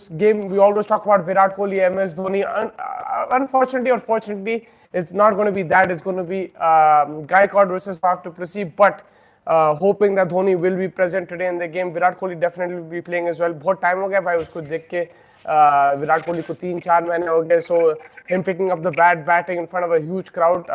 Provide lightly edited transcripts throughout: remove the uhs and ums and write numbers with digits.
this game, we always talk about Virat Kohli, MS Dhoni. Unfortunately or fortunately, it's not going to be that. It's going to be Gaikwad versus Faf to proceed. But hoping that Dhoni will be present today in the game. Virat Kohli definitely will be playing as well. बहुत time हो गया भाई उसको देख के. Virat Kohli को 3-4 महीने हो गए. So him picking up the batting in front of a huge crowd.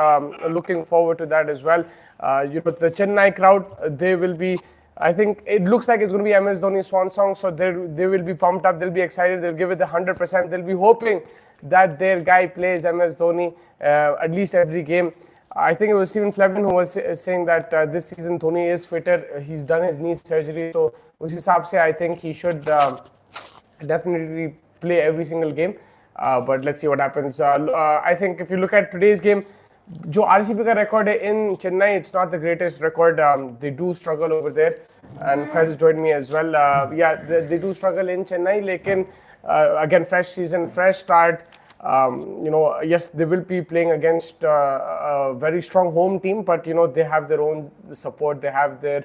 Looking forward to that as well. The Chennai crowd, they will be. I think it looks like it's going to be MS Dhoni's swan song, so they will be pumped up, they'll be excited, they'll give it 100%, they'll be hoping that their guy plays MS Dhoni at least every game. I think it was Stephen Fleming who was saying that this season Dhoni is fitter, he's done his knee surgery, so उस हिसाब से I think he should definitely play every single game, but let's see what happens. I think if you look at today's game, जो RCB का record है in Chennai, it's not the greatest record. They do struggle over there and Fez joined me as well. They do struggle in Chennai, लेकिन again fresh season, fresh start. Yes, they will be playing against a very strong home team, but they have their own support, they have their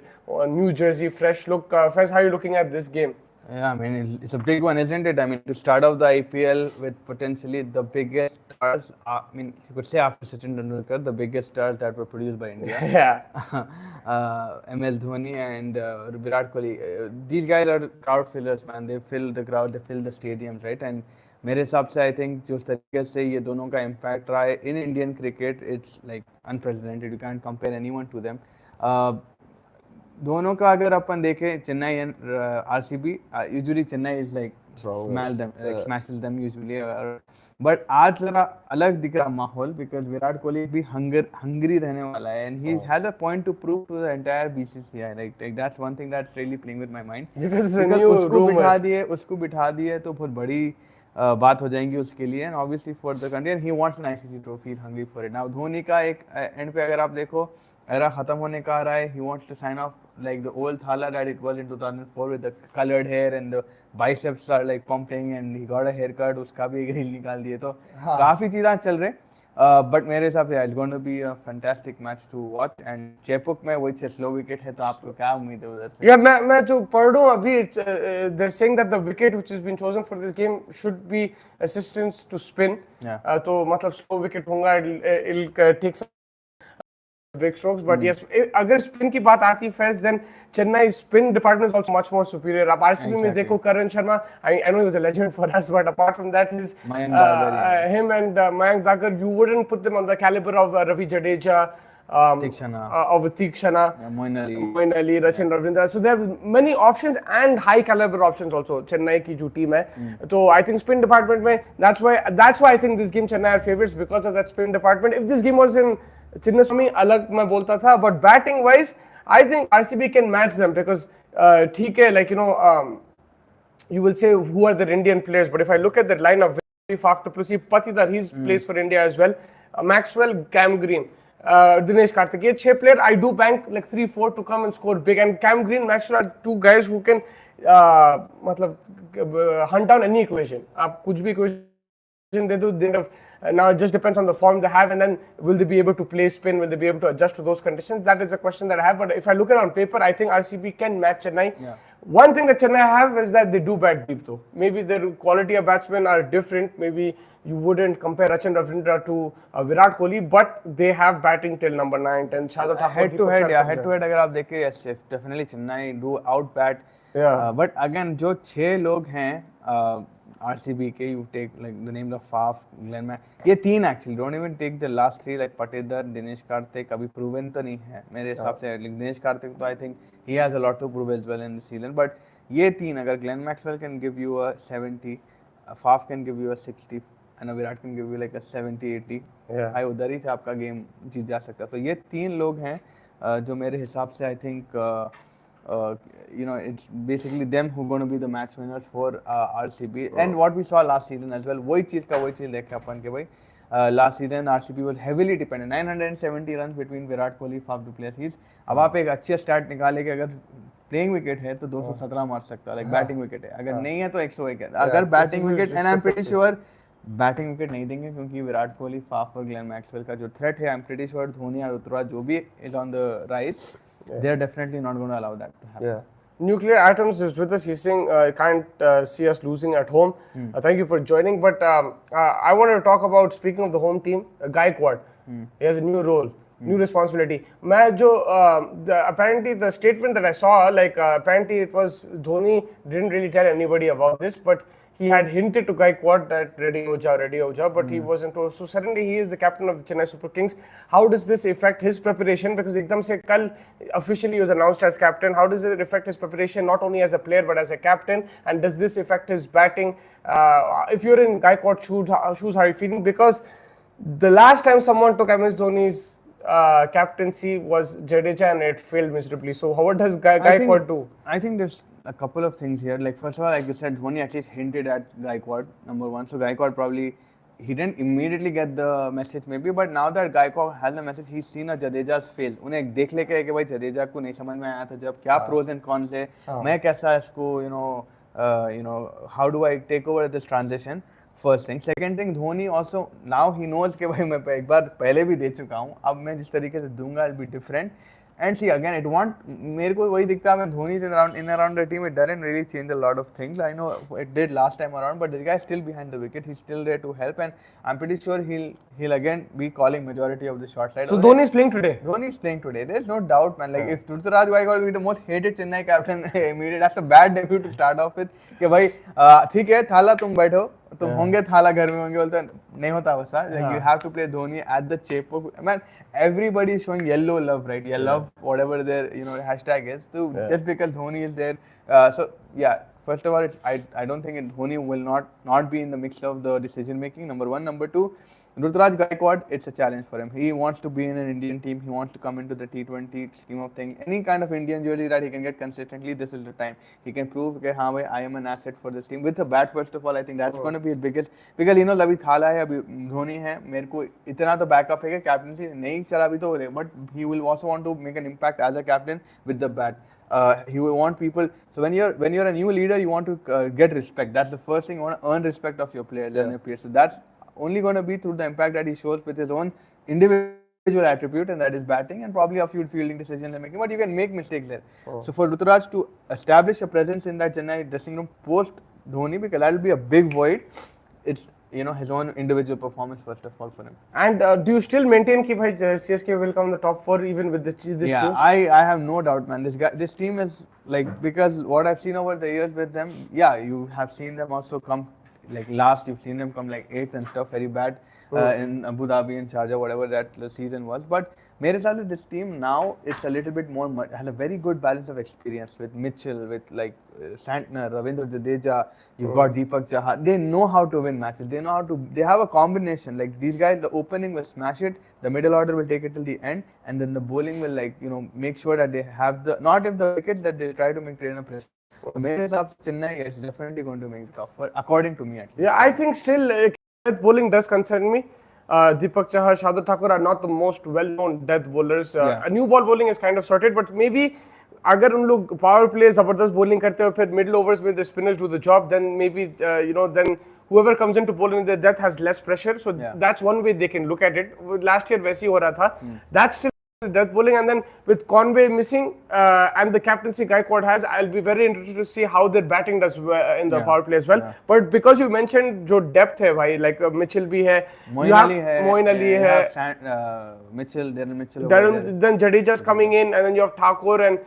New Jersey fresh look. Fez, how are you looking at this game? Yeah, I mean, it's a big one, isn't it? I mean, to start off the IPL with potentially the biggest stars, I mean, you could say after Sachin Tendulkar, the biggest stars that were produced by India. Yeah. MS Dhoni and Virat Kohli. These guys are crowd fillers, man. They fill the crowd, they fill the stadiums, right? And मेरे हिसाब से I think जिस तरीके से ये दोनों का impact रहा है in Indian cricket, it's like unprecedented. You can't compare anyone to them. दोनों का अगर अपन देखें, Chennai and RCB, usually Chennai is like smashes them usually, but आज जरा अलग दिख रहा माहौल, बिकॉज विराट कोहली भी हंगरी रहने वाला है and he has a point to prove to the entire BCCI. Like that's one thing that's really playing with my mind, because उसको बिठा दिए तो बहुत बड़ी बात हो जाएंगी उसके लिए, and obviously for the country, and he wants an ICC trophy, hungry for it. Now Dhoni का एक एंड पे अगर आप देखो era खत्म होने का आ रहा है, he wants to sign off like the old Thala that it was in 2004 with the colored hair and the biceps are like pumping and he got a haircut, उसका भी एक रील निकाल दिए, तो काफी चीज़ें चल रहे. बट मेरे हिसाब से it's going to be a fantastic match to watch, and चेपुक में वही स्लो विकेट है, तो आपको क्या उम्मीद है उधर से? मैं जो पढ़ रहा हूँ अभी, they're saying that the wicket which has been chosen for this game should be assistance to spin. तो मतलब slow wicket होगा, it'll take some big strokes, but yes, अगर स्पिन की बात आती है Fez, then Chennai spin department is also much more superior. अब RCB में देखो करण Sharma, I know he was a legend for us, but apart from that, him and Mayank Dagar, you wouldn't put them on the caliber of Ravi Jadeja, of Tikshana, Moin Ali, Rachin Ravindra. So there are many options and high caliber options also. Chennai की जो team है, तो I think spin department में, that's why I think this game Chennai are favorites because of that spin department. If this game was in Chinnaswamy अलग मैं बोलता था, but batting wise I think RCB can match them, because ठीक है, like you will say who are the Indian players, but if I look at the lineup, Faf to Plusi, Patidar, he's plays for India as well, Maxwell, Cam Green, Dinesh Karthik, ये 6 player I do bank like 3-4 to come and score big, and Cam Green, Maxwell are 2 guys who can मतलब hunt down any equation. आप कुछ भी equation they do, now it just depends on the form they have, and then will they be able to play spin, will they be able to adjust to those conditions? That is a question that I have, but if I look at it on paper, I think RCB can match Chennai. One thing that Chennai have is that they do bat deep though. Maybe their quality of batsmen are different, maybe you wouldn't compare Rachin Ravindra to Virat Kohli, but they have batting till number 9, 10, head to head अगर आप देखें, yes, definitely Chennai do out bat, but again जो 6 लोग हैं RCB के, you take like the name of Faf, Glenn, ये 3 actually, don't even take the last 3 like Patidar, Dinesh Karthik, अभी proven तो नहीं है मेरे हिसाब से. Dinesh Karthik तो I think he has a lot to prove as well in the season, but ये 3 अगर Glenn Maxwell can give you a 70, Faf can give you a 60, and Virat can give you like a 70-80, भाई उधर ही से आपका game जीत जा सकता है. तो ये 3 लोग हैं जो मेरे हिसाब से I think it's basically them who are going to be the match winners for RCB. And what we saw last season as well, वही चीज़ देखे अपन के भाई, last season RCB was heavily dependent, 970 runs between Virat Kohli, Faf du Plessis. अब आप एक अच्छी start निकाले कि अगर प्लेइंग विकेट है तो 217 मार सकता है, लाइक बैटिंग विकेट है, अगर नहीं है तो 101 है. अगर batting wicket, and I am pretty sure batting wicket नहीं देंगे, क्योंकि विराट कोहली, फाफ और ग्लेन मैक्सवेल का जो थ्रेट है, I am pretty sure Dhoni और ऋतुराज जो भी is on the rise, they are definitely not going to allow that to happen. Nuclear Atoms is with us. He's saying can't see us losing at home. Thank you for joining. But I wanted to talk about, speaking of the home team, Gaikwad. He has a new role, new responsibility. Apparently the statement that I saw, apparently it was Dhoni didn't really tell anybody about this, but he had hinted to Gaikwad that ready ho ja, but he wasn't told. So suddenly he is the captain of the Chennai Super Kings. How does this affect his preparation? Because ekdam se kal officially he was announced as captain. How does it affect his preparation, not only as a player but as a captain? And does this affect his batting? If you're in Gaikwad's shoes, how are you feeling? Because the last time someone took MS Dhoni's captaincy was Jadeja and it failed miserably. So what does Gaikwad do? I think there's a couple of things here. Like, first of all, like you said, Dhoni at least hinted at Gaikwad, number one. So Gaikwad probably, he didn't immediately get the message maybe, but now that Gaikwad has the message, he's seen a Jadeja's face. उन्हें देख लेके है कि भाई जडेजा को नहीं समझ में आया था जब क्या pros and cons है, मैं कैसा इसको how do I take over this transition? First thing. Second thing, Dhoni also now he knows कि भाई मैं एक बार पहले भी दे चुका हूँ, अब मैं जिस तरीके से दूंगा I'll be different. And see, again, मेरे को वही दिखता है, Dhoni in around the team, it doesn't really change a lot of things. I know it did last time around, but this guy is still behind the wicket. He's still there to help, and I'm pretty sure he'll again be calling majority of the short side. So Dhoni is playing today? Dhoni is playing today. There's no doubt, man. Like, if Ruturaj Gaikwad will be the most hated Chennai captain immediate, that's a bad debut to start off with. कि भाई ठीक है थाला तुम बैठो तुम होंगे थाला घर में होंगे बोलते नहीं होता वैसा. Like, you have to play Dhoni at the chepo. Man, everybody is showing yellow love, right? Love, whatever their hashtag is. So just because Dhoni is there, so yeah. First of all, I don't think Dhoni will not be in the mix of the decision making. Number one, number two, Ruturaj Gaikwad, it's a challenge for him. He wants to be in an Indian team. He wants to come into the T20 scheme of things. Any kind of Indian jersey that he can get consistently, this is the time. He can prove that I am an asset for this team. With the bat, first of all, I think that's going to be his biggest. Because अभी थाला है, अभी धोनी है, मेरे को इतना तो backup है कि captaincy नहीं चला भी तो हो रहे. But he will also want to make an impact as a captain with the bat. He will want people. So when you're a new leader, you want to get respect. That's the first thing. You want to earn respect of your players and your peers. So that's only going to be through the impact that he shows with his own individual attribute, and that is batting and probably a few fielding decisions and making. But you can make mistakes there. So for Ruturaj to establish a presence in that Chennai dressing room post Dhoni, because that will be a big void. It's his own individual performance first of all for him. And do you still maintain that CSK will come in the top 4 even with this news? Yeah, I have no doubt, man. This team is like, because what I've seen over the years with them, yeah, you have seen them also come like last. You've seen them come like 8th and stuff, very bad in Abu Dhabi and Sharjah, whatever that the season was. But मेरे हिसाब से this team now it's a little bit more, has a very good balance of experience with Mitchell, with like Santner, Ravindra Jadeja. You've got Deepak Chahar. They know how to win matches. They know how to. They have a combination. Like these guys, the opening will smash it. The middle order will take it till the end, and then the bowling will make sure that they have the not if the wickets that they try to make trainer press. So मेरे हिसाब से Chennai is definitely going to make it tough, according to me at least. Yeah, I think still bowling does concern me. Deepak Chahar, Shardul Thakur are not the most well-known death bowlers. A new ball bowling is kind of sorted, but maybe अगर उन लोग power play जबरदस्त bowling करते हो फिर middle overs में the spinners do the job, then maybe then whoever comes into bowling the death has less pressure. So that's one way they can look at it. Last year वैसे ही हो रहा था. That's still death bowling, and then with Conway missing and the captaincy Gaikwad has, I'll be very interested to see how their batting does in the power play as well. But because you mentioned जो depth है भाई, like Mitchell भी है, Moeen Ali है, Mitchell, Darren Mitchell, then Jadeja's coming in, and then you have Thakur and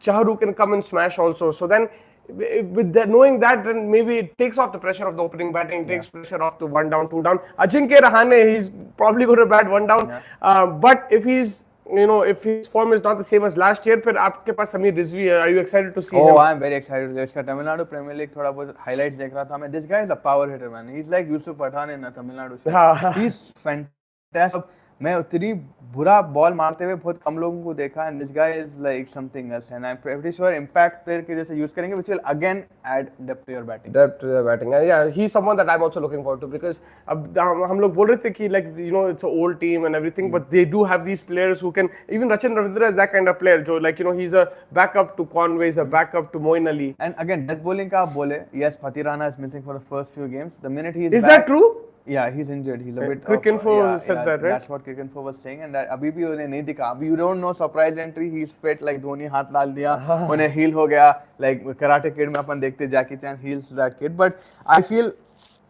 Chahar who can come and smash also. So then with that, knowing that, then maybe it takes off the pressure of the opening batting, takes pressure off the 1 down, 2 down. Ajinkya Rahane, he's probably going to bat 1 down, but if he's if his form is not the same as last year, फिर आपके पास समीर रिजवी है. Are you excited to see him? Oh, I'm very excited. इसका Tamil Nadu premiere league थोड़ा बहुत highlights देख रहा था मैं. This guy is a power hitter, man. He's like Yusuf Pathan in Tamil Nadu. He's fantastic. मैं उतनी बुरा बॉल मारते हुए बहुत कम लोगों को देखा, and this guy is like something else, and I'm pretty sure impact player के जैसे use करेंगे, which will again add depth to your batting. Depth to your batting. Yeah, he's someone that I'm also looking forward to, because अब हम लोग बोल रहे थे कि like it's an old team and everything, but they do have these players who can. Even Rachin Ravindra is that kind of player, जो like he's a backup to Conway, he's a backup to Moeen Ali. And again, death bowling का आप बोले, yes, Patirana is missing for the first few games. The minute he is that true? Yeah, he's injured. He's a bit Cricinfo said yeah, that, right? that's what Cricinfo was saying, and that अभी भी उन्हें नहीं दिखा. अभी you don't know surprise entry. He's fit like Dhoni हाथ डाल दिया, उन्हें heal हो गया. Like Karate Kid में अपन देखते Jackie Chan heals that kid. But I feel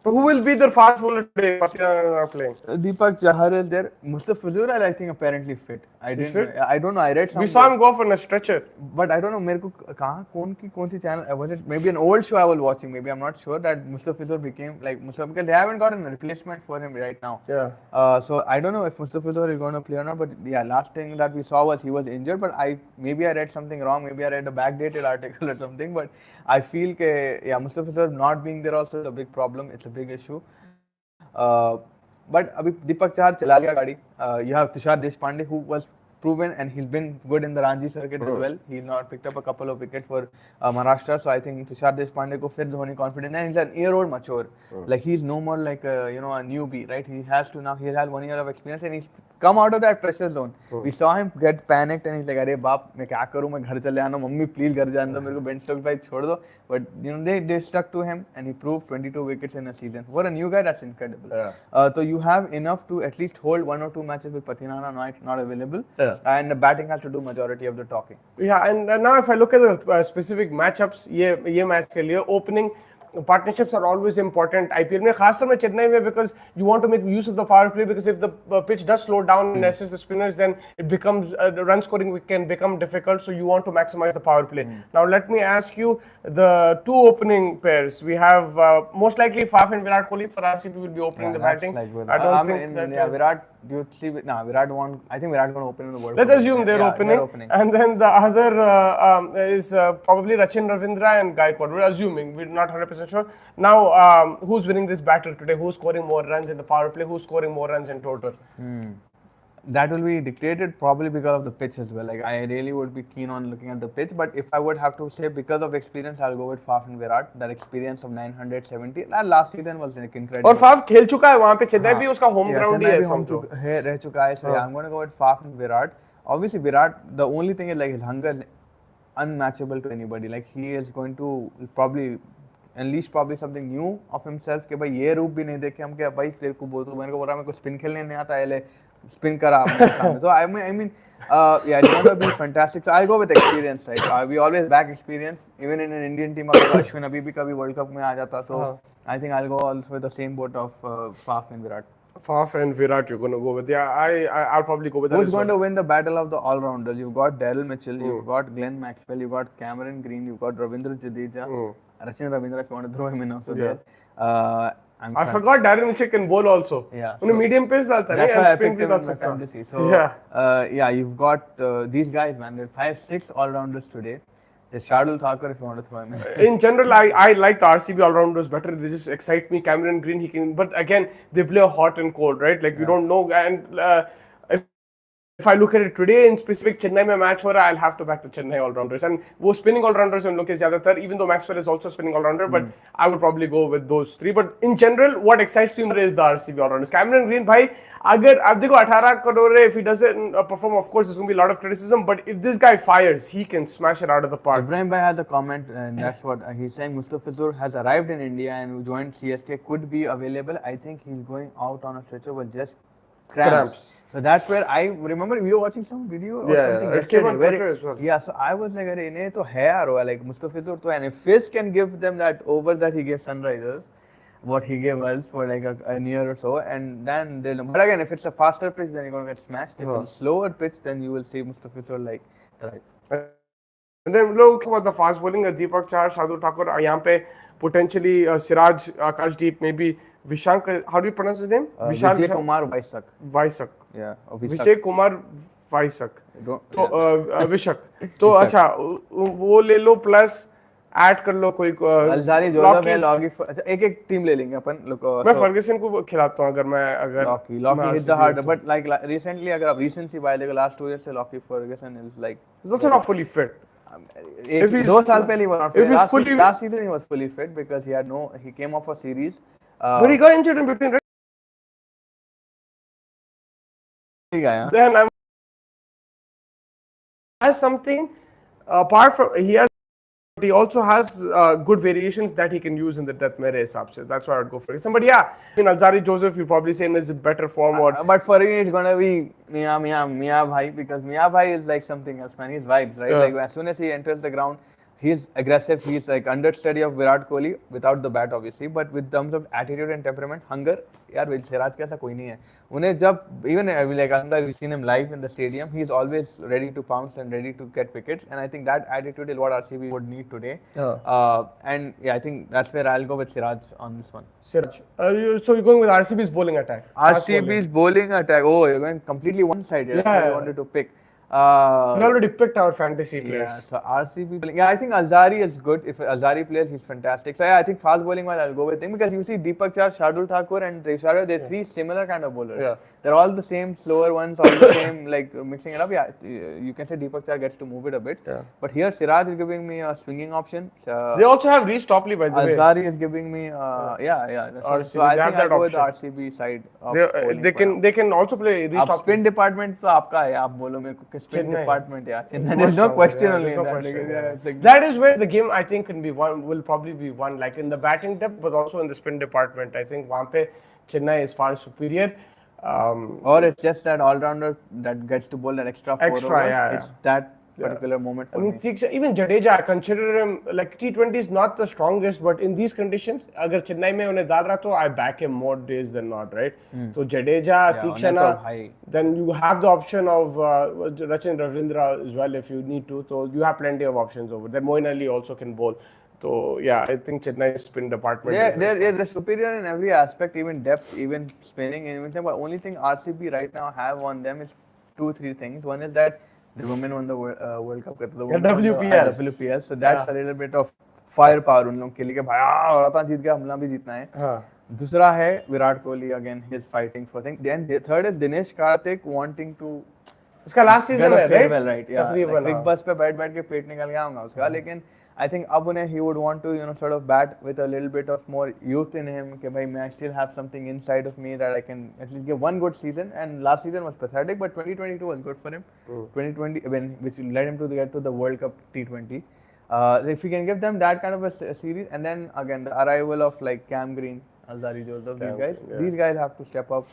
But who will be the fast bowler today? Pathiran are playing. Deepak Chahar is there. Mustafizur, I think apparently fit. I didn't. fit? I don't know. I read We somewhere. saw him go off on a stretcher. But I don't know. मेरे को कहाँ कौन सी channel was it? Maybe an old show I was watching. Maybe I'm not sure that Mustafizur became like Mustafizur because they haven't gotten a replacement for him right now. Yeah. So I don't know if Mustafizur is going to play or not. But yeah, last thing that we saw was he was injured. But maybe I read something wrong. Maybe I read a backdated article or something. But I feel that yeah, Mustafizur not being there also is a big problem. It's a big issue. But अभी दीपक चाहर चला गया गाड़ी. You have Tushar Deshpande who was proven and he's been good in the Ranji circuit as well. He's not picked up a couple of wickets for Maharashtra, so I think Tushar Deshpande को फिर Dhoni confident and he's an year-old mature. Like he's no more like a newbie, right? He has 1 year of experience and he's come out of that pressure zone. We saw him get panicked and he's like, अरे बाप मैं क्या करूँ मैं घर चले आना mummy please घर जाने दो मेरे को bench stock भाई छोड़ दो. But they stuck to him and he proved 22 wickets in a season. For a new guy, that's incredible. Yeah. So you have enough to at least hold 1 or 2 matches with Pathinana not available. Yeah. And the batting has to do majority of the talking. Yeah, and now if I look at the specific matchups, ये match के लिए opening partnerships are always important. IPL में खासतौर में चेन्नई में because you want to make use of the power play because if the pitch does slow down and assist the spinners, then it becomes the run scoring can become difficult. So you want to maximize the power play. Now let me ask you the two opening pairs. We have most likely Faf and Virat Kohli for RCB will be opening the batting. Like I don't think that, Virat. Do you see? Virat won. I think Virat going to open in the World Cup. Let's assume they're opening. And then the other is probably Rachin Ravindra and Gaikwad. We're assuming. We're not 100% sure. Now, who's winning this battle today? Who's scoring more runs in the power play? Who's scoring more runs in total? That will be dictated probably because of the pitch as well. Like I really would be keen on looking at the pitch, but if I would have to say because of experience, I'll go with Faf and Virat. That experience of 970. That last season was like incredible. और Faf खेल चुका है वहाँ पे चेन्नई भी उसका home ground ही है समझो. रह चुका है. So yeah, I'm going to go with Faf and Virat. Obviously Virat, the only thing is like his hunger is unmatchable to anybody. Like he is going to probably unleash something new of himself कि भाई ये रूप भी नहीं देखे हम क्या भाई तेरे को बोल रहा मेरे को स्पिन खेलने नहीं आता है spin kara. So I mean, yeah, it's gonna be fantastic. So I'll go with experience, right? We always back experience. Even in an Indian team, अगर अश्विन अभी भी कभी World Cup में आ जाता, so I think I'll go also with the same boat of Faf and Virat. Faf and Virat, you're gonna go with. Yeah, I'll probably go with that. Who's going to win the battle of the all-rounders? You've got Daryl Mitchell, you've got Glenn Maxwell, you've got Cameron Green, you've got Ravindra Jadeja, Rachin Ravindra if you want to throw him in also there. I forgot Darren Mitchell can bowl also. Yeah. So medium pace डालता है and spin भी डाल सकता है. So yeah, you've got these guys, man. There are 5-6 all-rounders today. There's Shardul Thakur if you want to throw him in. In general, I like the RCB all-rounders better. They just excite me. Cameron Green, he can. But again, they play hot and cold, right? Like you don't know. And if I look at it today in specific Chennai mein match ho raha, I'll have to back to Chennai all-rounders. And wo spinning all-rounders mein look zyadatar, even though Maxwell is also spinning all-rounder, but I would probably go with those three. But in general, what excites me more is the RCB all-rounders. Cameron Green, bhai, agar ab dekho 18 crore if he doesn't perform, of course, there's going to be a lot of criticism. But if this guy fires, he can smash it out of the park. Ibrahim bhai had a comment, and that's what he's saying. Mustafizur has arrived in India and joined CSK, could be available. I think he's going out on a stretcher with just cramps. So that's where I remember we were watching some video or something yesterday. Yeah, so I was like, "Arey, इन्हें तो है यार वो like Mustafizur तो and if Fizz can give them that over that he gave Sunrisers, what he gave us for like a year or so, and then they'll. But again, if it's a faster pitch, then you're gonna get smashed. If it's a slower pitch, then you will see Mustafizur like thrive. And then look about the fast bowling, Deepak Chahar, Shardul Thakur, यहाँ पे potentially Siraj, Akashdeep, maybe Vishank, how do you pronounce his name? Vijay Kumar Vaisak. Yeah, Vijay Kumar Vaisak. तो Vishak. तो अच्छा वो ले लो plus add कर लो कोई Alzarri Joseph है लॉकी अच्छा एक टीम ले लेंगे अपन लोग मैं फर्गसन को खिलाता हूं अगर Lockie hit the hard but like recently अगर आप रीसेंसी बाय देखो लास्ट 2 इयर्स से Lockie Ferguson is like is also not fully fit if he's 2 साल पहले was not fit last season he was fully fit because he came off a series but he got injured in between right? Then has something apart from he has but he also has good variations that he can use in the death. मेरे हिसाब से. That's why I'd go for Pakistan. But yeah, I mean, Alzari Joseph, you're probably saying is in better form. Or but for me, it's gonna be Mia Bhai, because Mia Bhai is like something else, man. He's vibes, right? Yeah. Like as soon as he enters the ground, he's aggressive. He's like understudy of Virat Kohli without the bat, obviously, but with terms of attitude and temperament, hunger. यार सिराज के ऐसा कोई नहीं है. उन्हें जब even like we've seen him live in the stadium, he's always ready to pounce and ready to get wickets, and I think that attitude is what RCB would need today. And yeah, I think that's where I'll go with Siraj on this one. Siraj. So you're going with RCB's bowling attack. RCB's bowling attack. Oh, you're going completely one-sided. That's what I wanted to pick. We already picked our fantasy players. Yeah, so RCB bowling. Yeah, I think Alzari is good. If Alzari plays, he's fantastic. So yeah, I think fast bowling wise, I'll go with him, because you see Deepak Char, Shardul Thakur and Resharva, they're three similar kind of bowlers. Yeah. They're all the same slower ones, all the same, like mixing it up. Yeah, you can say Deepak Char gets to move it a bit. Yeah. But here Siraj is giving me a swinging option. They also have Reece Topley, by the way. Alzari is giving me, so I think I'll go with the RCB side. They can also play Reece Topley. Spin department तो आपका है. आप बोलो मेरे को spin department. Yeah, there's no question only in that. That is where the game, I think, can be won. Will probably be won, like in the batting depth, but also in the spin department. I think वहाँ पे Chennai is far superior. Or it's just that all-rounder that gets to bowl that extra 4 overs. Yeah. It's that particular moment for me. Even Jadeja, I consider him, like T20 is not the strongest, but in these conditions, अगर चेन्नई में उन्हें डाल रहा तो I back him more days than not, right? So Jadeja, Tikshana, then you have the option of Rachin Ravindra as well if you need to. So you have plenty of options over there. Moeen Ali also can bowl. So yeah, I think Chennai's spin department. They're superior in every aspect, even depth, even spinning, and everything. But only thing RCB right now have on them is 2-3 things. One is that the women won the World Cup, the WPL. So that's a little bit of firepower उन लोगों के लिए कि भाई औरतां जीत गए, हमला भी जीतना है. दूसरा है Virat Kohli, again he's fighting for things. Then the third is Dinesh Karthik wanting to. उसका last season है, right? Yeah. Big Bus पे बैठ के पेट निकल गया होगा उसका, लेकिन I think अब उन्हें he would want to sort of bat with a little bit of more youth in him कि भाई I still have something inside of me that I can at least give one good season. And last season was pathetic, but 2022 was good for him. 2020 which led him to get to the World Cup T20. If you can give them that kind of a series, and then again the arrival of like Cam Green, Alzari Joseph, these guys have to step up.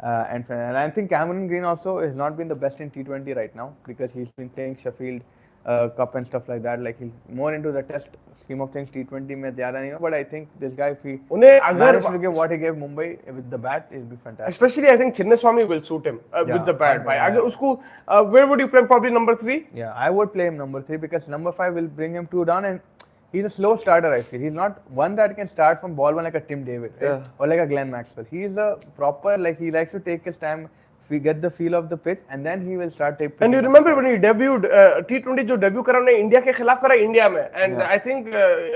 And I think Cameron Green also has not been the best in T20 right now, because he's been playing Sheffield Cup and stuff like that. Like he's more into the test scheme of things. T20 में ज़्यादा नहीं, but I think this guy, if he managed to give what he gave Mumbai with the bat, it'll be fantastic. Especially I think Chinnaswamy will suit him with the bat. अगर उसको where would you play him? Probably number 3? Yeah, I would play him number 3, because number 5 will bring him 2 down, and he's a slow starter, I feel. He's not one that can start from ball one like a Tim David, right? Or like a Glenn Maxwell. He's a proper, like he likes to take his time, get the feel of the pitch, and then he will start taking. And you remember when he debuted T20 जो debut करा उन्हें India के खिलाफ करा India में, and I think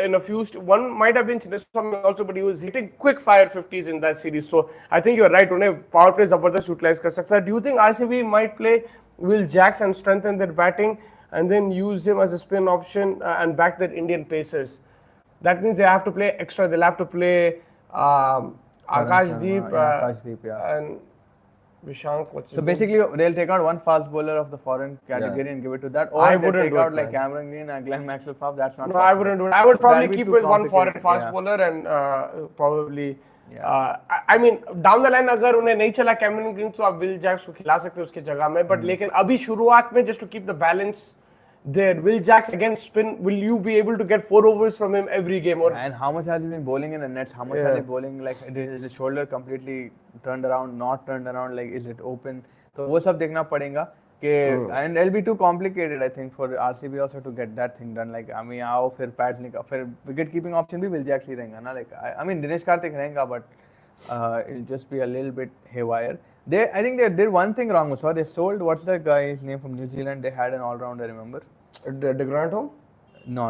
in a few one might have been Chinnaswamy also, but he was hitting quick fire 50s in that series. So I think you're right, उन्हें power play जबरदस्त utilize कर सकता है. Do you think RCB might play Will Jacks and strengthen their batting and then use him as a spin option and back their Indian pacers? That means they have to play extra. They'll have to play Akashdeep and Vishank. So basically, they'll take out one fast bowler of the foreign category and give it to that, or they'll take out like Cameron Green and Glenn Maxwell. That's not. No, I wouldn't do it. I would probably keep with one foreign fast bowler and probably. I mean, down the line अगर उन्हें नहीं चला Cameron green तो आप Will Jacks को खिला सकते हो उसके जगह में, but लेकिन अभी शुरुआत में just to keep the balance there, Will Jacks against spin, will you be able to get 4 overs from him every game? Or and how much has he been bowling in the nets? How much has he bowling, like is his shoulder completely turned around, not turned around, like is it open? तो वो सब देखना पड़ेगा कि and it'll be too complicated I think for RCB also to get that thing done. Like I mean आओ फिर pads निकाल, फिर wicket keeping option भी Will Jacks ही रहेगा ना. Like I mean Dinesh Karthik रहेगा, but it'll just be a little bit haywire. I think they did one thing wrong also. They sold, what's that guy's name from New Zealand? They had an all-rounder, remember? De Grant home? No.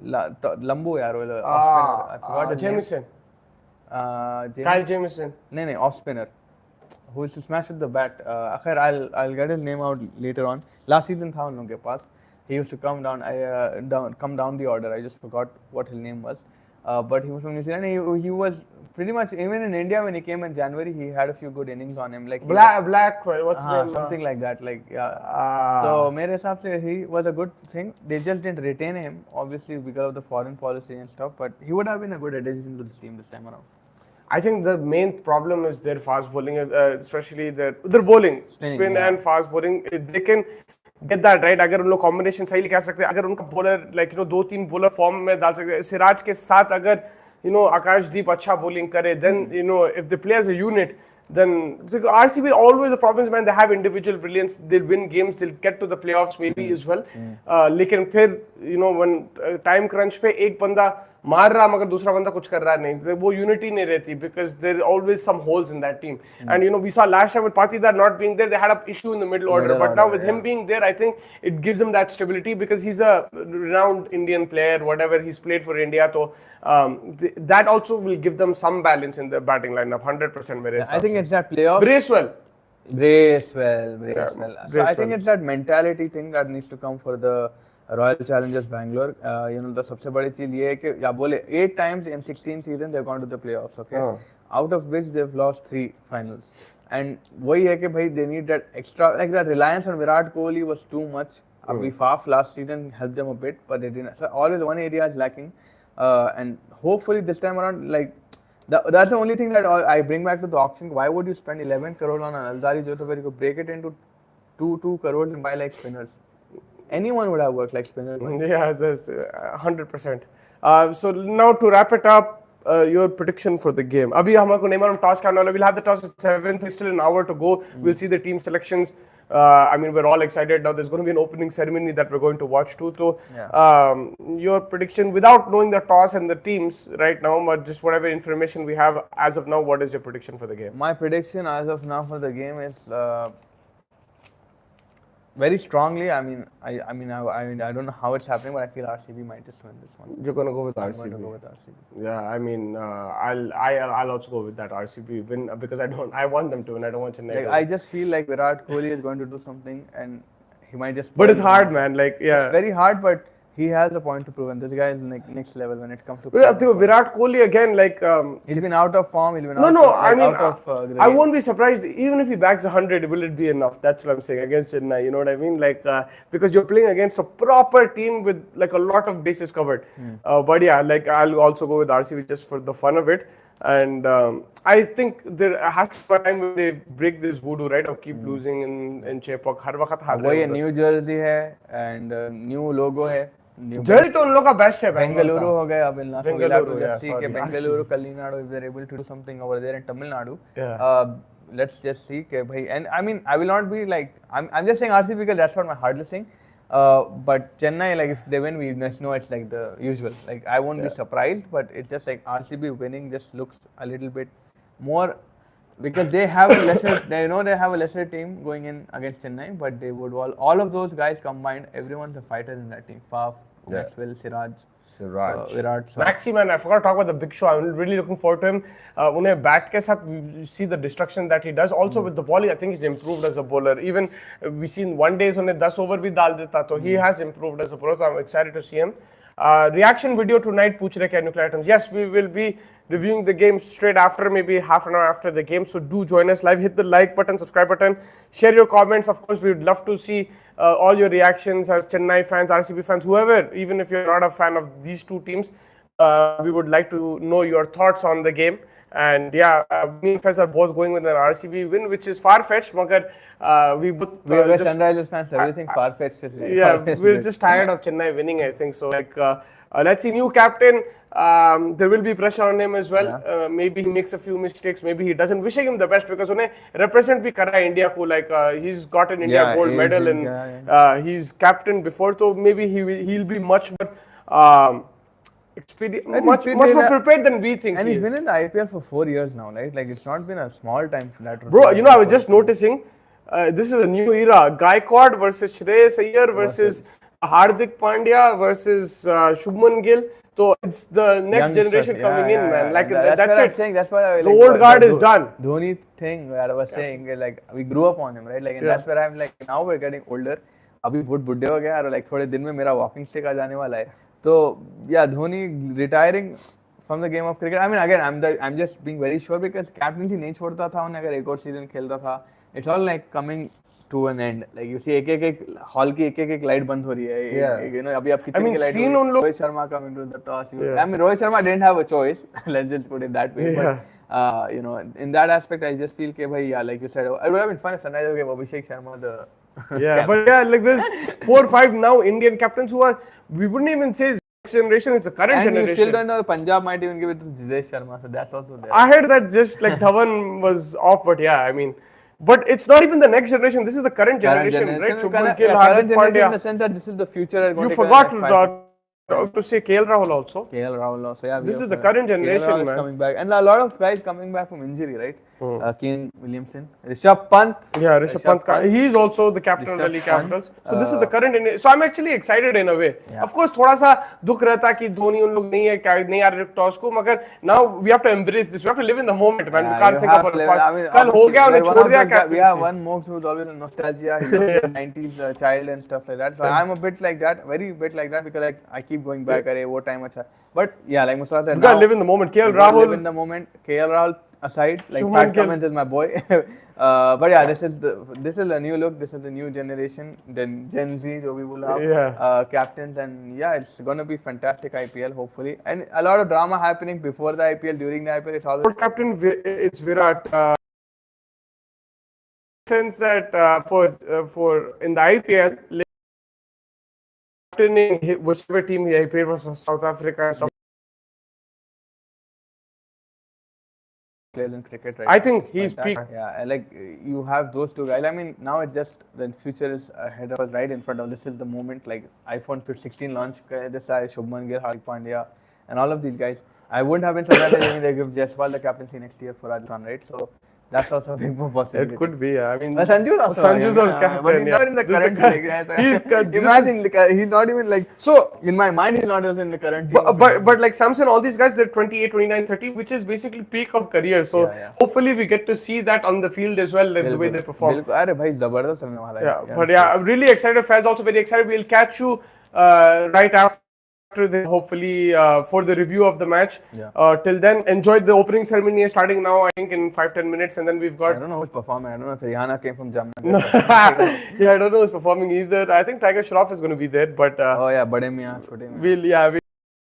Lambu yaar. I forgot his Jamieson. name. Kyle Jamieson. No, off spinner. Who used to smash with the bat. I'll get his name out later on. Last season tha un log ke paas. He used to come down the order. I just forgot what his name was. But he was from New Zealand. He was pretty much even in India when he came in January, he had a few good innings on him. Like what's his name? something like that. Like So मेरे हिसाब से he was a good thing. They just didn't retain him, obviously because of the foreign policy and stuff. But he would have been a good addition to this team this time around. I think the main problem is their fast bowling, especially their bowling, spin and fast bowling. They can get that right. अगर उन लोग combination सही कह सकते हैं, अगर उनका bowler like 2-3 bowler form में डाल सकते हैं, सिराज के साथ अगर आकाशदीप अच्छा bowling करे, then if they play as a unit, then RCB always the problem is, man, they have individual brilliance, they'll win games, they'll get to the playoffs maybe as well. लेकिन फिर when time crunch पे एक बंदा मार रहा मगर दूसरा बंदा कुछ कर रहा नहीं, वो unity नहीं रहती because there are always some holes in that team. And we saw last time with Patidar not being there, they had an issue in the middle order, but now with him being there, I think it gives him that stability because he's a renowned Indian player, whatever, he's played for India, so that also will give them some balance in the batting lineup, 100% mere I think it's that playoff. Bracewell. So I think it's that mentality thing that needs to come for the Royal Challengers Bangalore. The सबसे बड़ी चीज ये है कि या बोले 8 times in 16 seasons they've gone to the playoffs, okay? Out of which they've lost 3 finals. And वही है कि भाई they need that extra, like that reliance on Virat Kohli was too much. We Faf last season helped them a bit, but they didn't. So always one area is lacking, and hopefully this time around, like that's the only thing that I bring back to the auction. Why would you spend 11 crore on an Alzari Jota where you could break it into 2 crores and buy like spinners? Anyone would have worked like spinners. Yeah, that's 100%. So now to wrap it up, your prediction for the game. Abhi हमको नहीं मालूम toss करने वाला. We'll have the toss at 7th. There's still an hour to go. We'll see the team selections. I mean, we're all excited now. There's going to be an opening ceremony that we're going to watch too. So, your prediction without knowing the toss and the teams right now, but just whatever information we have as of now, what is your prediction for the game? My prediction as of now for the game is very strongly. I don't know how it's happening, but I feel RCB might just win this one. You're gonna go with RCB. I'm going to go with RCB. Yeah, I mean, I'll also go with that RCB win because I want them to win. I don't want Chennai. Like, I just feel like Virat Kohli is going to do something, and he might just. But it's hard, man. Like, yeah, it's very hard, but he has a point to prove, and this guy is like next level when it comes to. Virat Kohli again, like he's been out of form. He's been I won't be surprised even if he backs 100. Will it be enough? That's what I'm saying against Chennai. You know what I mean? Like because you're playing against a proper team with like a lot of bases covered. But yeah, like I'll also go with RCB just for the fun of it. And I think there has to be a time when they break this voodoo, right? Of keep losing in Chepauk. हर वक्त हार रहे हैं. New Jersey है and new logo है. Jersey तो उन लोगों का बेस्ट है. बेंगलुरु हो गया अब इल्ला के Bengaluru कलिनाडु if they're able to do something over there in Tamil Nadu. Let's just see के भाई. And I mean I will not be like I'm just saying RCB because that's what my heart is saying. But Chennai, like if they win, we just know it's like the usual. Like I won't be surprised, but it's just like RCB winning just looks a little bit more because they have a lesser. They have a lesser team going in against Chennai, but they would all of those guys combined. Everyone's a fighter in that team. Faf, Maxwell, Siraj, Virat. Maxi, man, I forgot to talk about the big show. I'm really looking forward to him. Unhe bat ke saath, you see the destruction that he does. Also with the bowling, I think he's improved as a bowler. Even we seen one day unhe 10 over bhi dal deta, so he has improved as a bowler. So I'm excited to see him. Reaction video tonight, पूछ रहे क्या nuclear items. Yes, we will be reviewing the game straight after, maybe half an hour after the game. So do join us live. Hit the like button, subscribe button, share your comments. Of course, we would love to see all your reactions as Chennai fans, RCB fans, whoever. Even if you're not a fan of these two teams, we would like to know your thoughts on the game. And yeah, me and Fez are both going with an RCB win, which is far-fetched. Magar, we're Sunrisers fans, everything far-fetched. Yeah, we're just tired of Chennai winning, I think. So like, let's see, new captain. There will be pressure on him as well. Maybe he makes a few mistakes. Maybe he doesn't. Wishing him the best because unhe represent bhi kara India ko. Like he's got an India gold medal and he's captain before. So maybe he'll be much more. Much more prepared than we think. And he's been in the IPL for 4 years now, right? Like it's not been a small time for that. Bro, I was just noticing, this is a new era. Gaikwad versus Shreyas Iyer versus Hardik Pandya versus Shubman Gill. So it's the next generation coming in, man. Like that's it. Saying, that's why the old guard is done. The only thing that I was saying, like we grew up on him, right? Like and that's where I'm like, now we're getting older. अभी बहुत बुड्ढे हो गए और like थोड़े दिन में मेरा walking stick आ जाने वाला है. So yeah, Dhoni retiring from the game of cricket. I mean, again, I'm just being very sure because captaincy नहीं छोड़ता था उन्हें अगर एक और season खेलता था. It's all like coming to an end. Like you see, एक hall की एक लाइट बंद हो रही है. You know, अभी आप किचन की light. Rohit Sharma coming to the toss. I mean, Rohit Sharma didn't have a choice. Let's just put it that way. But you know, in that aspect, I just feel कि भाई, yeah, like you said, it would have been fun if Sunrisers gave Abhishek Sharma the. Yeah, but yeah, like there's 4 or 5 now Indian captains who are, we wouldn't even say next generation, it's a current generation. And you still don't know, Punjab might even give it to Jidesh Sharma, so that's also there. I heard that just like Dhawan was off, but yeah, I mean, but it's not even the next generation, this is the current generation, right? Current generation in the sense that this is the future. You forgot to say KL Rahul also. KL Rahul also, yeah. This is the current generation, KL Rahul man. Is coming back. And a lot of guys coming back from injury, right? Kane Williamson, Rishabh Pant. Yeah, Rishabh Pant. He's also the captain of Delhi Capitals. So this is the current generation. So I'm actually excited in a way. Yeah. Of course, थोड़ा सा दुख रहता कि धोनी उन लोग नहीं आ रहे toss को, मगर now we have to embrace this. We have to live in the moment, man. We can't think about the past. कल हो गया उन्हें छोड़ दिया captaincy. We have one Mox who's always in nostalgia. He's a 90s child and stuff like that. So I'm a bit like that, very bit like that because like I keep going back. अरे वो time अच्छा. But yeah, like Mustafa said, you gotta live in the moment. KL Rahul. Live in the moment. KL Rahul aside, like Pat Cummins is my boy. But yeah, this is a new look. This is the new generation. Then Gen Z, so we will have captains, and yeah, it's gonna be fantastic IPL hopefully, and a lot of drama happening before the IPL, during the IPL. It's always world captain. It's Virat. Sense that for in the IPL, captaining whichever team he played for South Africa and stuff. Players in cricket, right? I think he's peak. Yeah, like you have those two guys. I mean, now it's just the future is ahead of us, right in front of us. This is the moment. Like iPhone 16 launch, this guy Shubman Gill, Hardik Pandya, and all of these guys. I wouldn't have been surprised if they give Jaiswal the captaincy next year for Rajasthan, right? So that's also a big more possibility. It could be, yeah. I mean, Sanju's also captain, but he's not in the current league. Imagine, he's not even like. So in my mind, he's not even in the current team. But like Samson, all these guys, they're 28, 29, 30, which is basically peak of career. So hopefully we get to see that on the field as well, the way they perform. Yeah, but yeah, I'm really excited. Faz also very excited. We'll catch you right after. Hopefully for the review of the match. Till then, enjoy the opening ceremony starting now, I think in 5-10 minutes, and then we've got. I don't know who's performing. I don't know if Rihanna came from Jamnagar. Yeah, I don't know who's performing either. I think Tiger Shroff is going to be there, but. Oh yeah, Bade Miyan, Chote Miyan.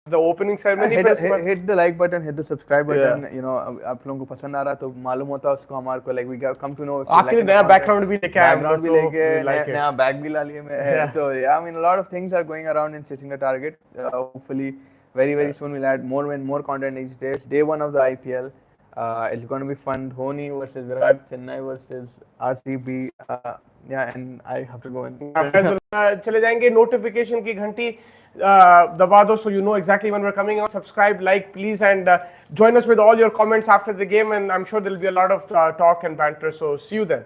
The opening ceremony. Hit the like button, hit the subscribe button. You know, आप लोगों को पसंद आ रहा तो मालूम होता है उसको हमारे को like we come to know. आखिर नया background भी लेके आए. Background भी लेके नया bag भी ला लिए मैं. So yeah, I mean a lot of things are going around in chasing the target. Hopefully, very soon we'll add more and more content each day. Day 1 of the IPL. It's going to be fun. Dhoni versus Virat, Chennai versus RCB. Yeah, and I have to go and. चले जाएंगे notification की घंटी दबा दो so you know exactly when we're coming out. Subscribe, like, please, and join us with all your comments after the game. And I'm sure there'll be a lot of talk and banter. So see you then.